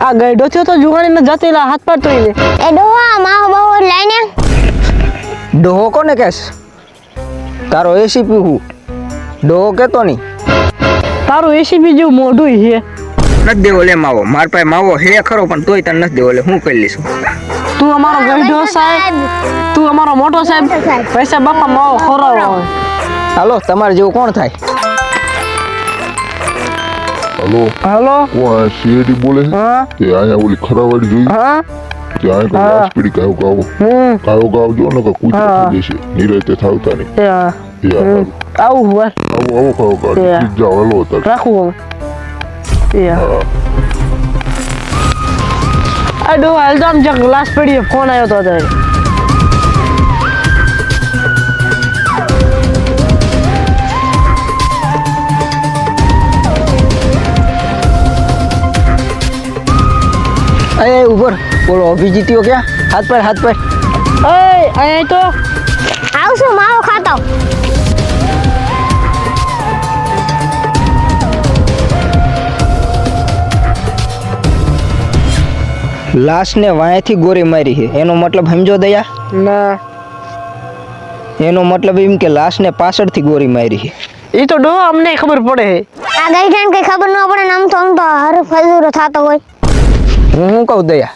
આ ગઈડો થયો તો જુગાણી ને જતેલા હાથ પાડ તોઈ લે એ ડોહા માહો બહુ લઈને ડોહો કોને કહેશ? તારો એસીપી હું ડોહો કેતો નહીં. તારું એસીપી જેવું મોઢું છે. નથી દેવો લે માવો, માર પાસે માવો હે ખરો પણ તોય તને નથી દેવો લે. હું કરી લઈશું? તું અમારો ગઈડો સાહેબ, તું અમારો મોટો સાહેબ, પૈસા બાપા માવો ખોરાવો. હાલો, તમારે જેવું કોણ થાય? हेलो હાલો वो सीआईडी बोले हैं હા कि आया बोली खरावाड़ी जोई હા कि आया का लास्ट पीढ़ी कायो गाव जो न का कुछ हाँ। जैसे नहीं रहते था उता नहीं યા या આવું હોય अब खाओ का या। पिज्जा वाला होता રાખવું યા हाँ આ ડો હાલ તો આમ જ ગ્લાસ પડી ફોન આવ્યો તો અત્યારે અરે ઉપર બોલો અભિજીતીઓ ક્યાં? હાથ પર હાથ પર. ઓય અહીં તો આવશું માવો ખાતો લાશને વાંયથી ગોરી મારી છે એનો મતલબ સમજો દયા? ના એનો મતલબ એમ કે લાશને પાછળથી ગોરી મારી છે. એ તો ડો અમને ખબર પડે છે. આ ગઈઠાને કઈ ખબર ન પડે ને આમ તો હર ફજૂરો થતો હોય હું શું કહું દયા?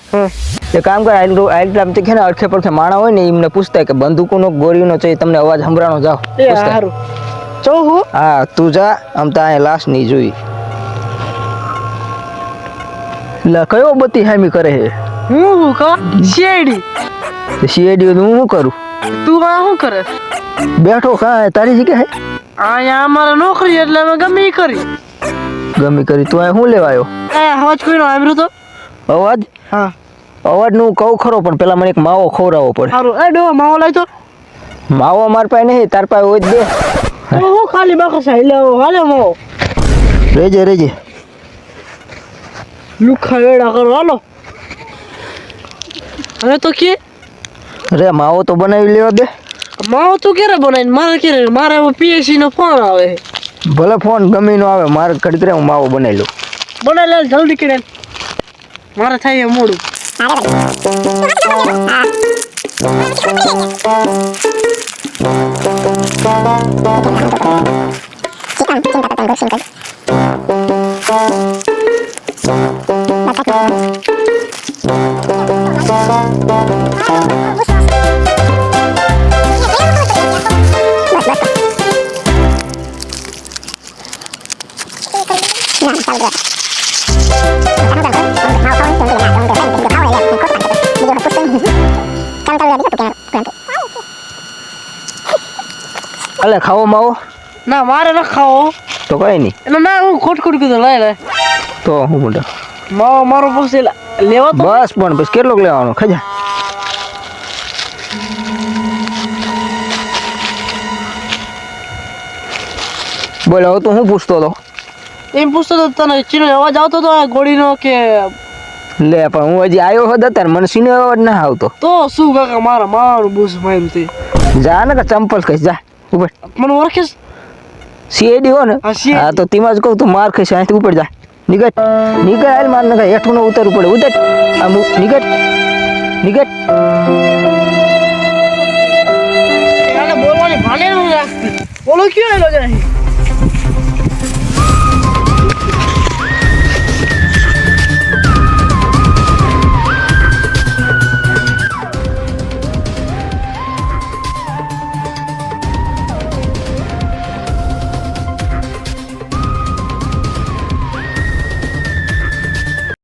એ કામ કર, આઈલરામથી છે ને અડખે પડખે માણા હોય ને એમને પૂછતા કે બંદૂકોનો ગોળીનો છે તમને અવાજ સંભળાણો જાઓ એ પૂછતા. સારું ચો હું હા તું જા, આમ તો અહીંયા લાશ નહીં જોઈ. લા કયો બત્તી હામી કરે છે? હું કા શેડી સીઆઈડી હું શું કરું? તું આ શું કરે? બેઠો કાં તારી જગ્યા હે? અહીંયા અમારે નોકરી એટલે અમે ગમે ઈ કરી. ગમી કરી તું અહીંયા શું લેવા આવ્યો? એ હજ કોઈનો આવ્યો તો અવાજ? હા અવાજનું કહું ખરો પણ પેલા મને એક માવો ખવડાવવો પડે. સારું એ ડો માવો લાવી તો માવો માર પાસે નહીં, તાર પાસે હોય જ દે. હું ખાલી બાકસ હાલે હાલે માવો રેજે રેજે. લુખા વેડા કરો હાલો હવે તો કે રે માવો તો બનાવી લેવા દે. માવો તું ક્યારે બનાવીને મારે ક્યારે મારે પીએસસી નો ફોન આવે ભલે ફોન ગમે નો આવે, મારે ઘડીક હું માવો બનાવી લઉં. બનાવી લે જલ્દી કરે મારે થાય મોડું અલે ખાવો માવો? ના મારે ન ખાવો તો કઈ નહીં. એટલે ના હું ખોટ કીધું લાય લે તો હું મોટા માવો મારો પછી લેવા તો બસ પણ પછી કેટલોક લેવાનો ખજા? બોલ હવે તું શું પૂછતો હતો? એમ પૂછતો તો તને ચીનો અવાજ આવતો તો આ ગોળીનો કે લે પણ હું હજી આવ્યો હતો ત્યારે મને સીનો અવાજ ના આવતો. તો શું કાકા મારા મારું બૂસ માર્યું તે જા ને કે ચંપલ કહીશ જા ઉપર. મને ઓળખીશ સીઆઈડી હો ને? હા, CID. હા તો તેમાં જ કહું તું માર ખાઈશ અહીંથી ઉપર જા. નીકળ નીકળ હાલ, માર ને હેઠું ન ઉતરવું પડે. ઉતર આમ નીકળ નીકળ. બોલવાની ભાને ન રાખતી બોલો ક્યાં એલો જાય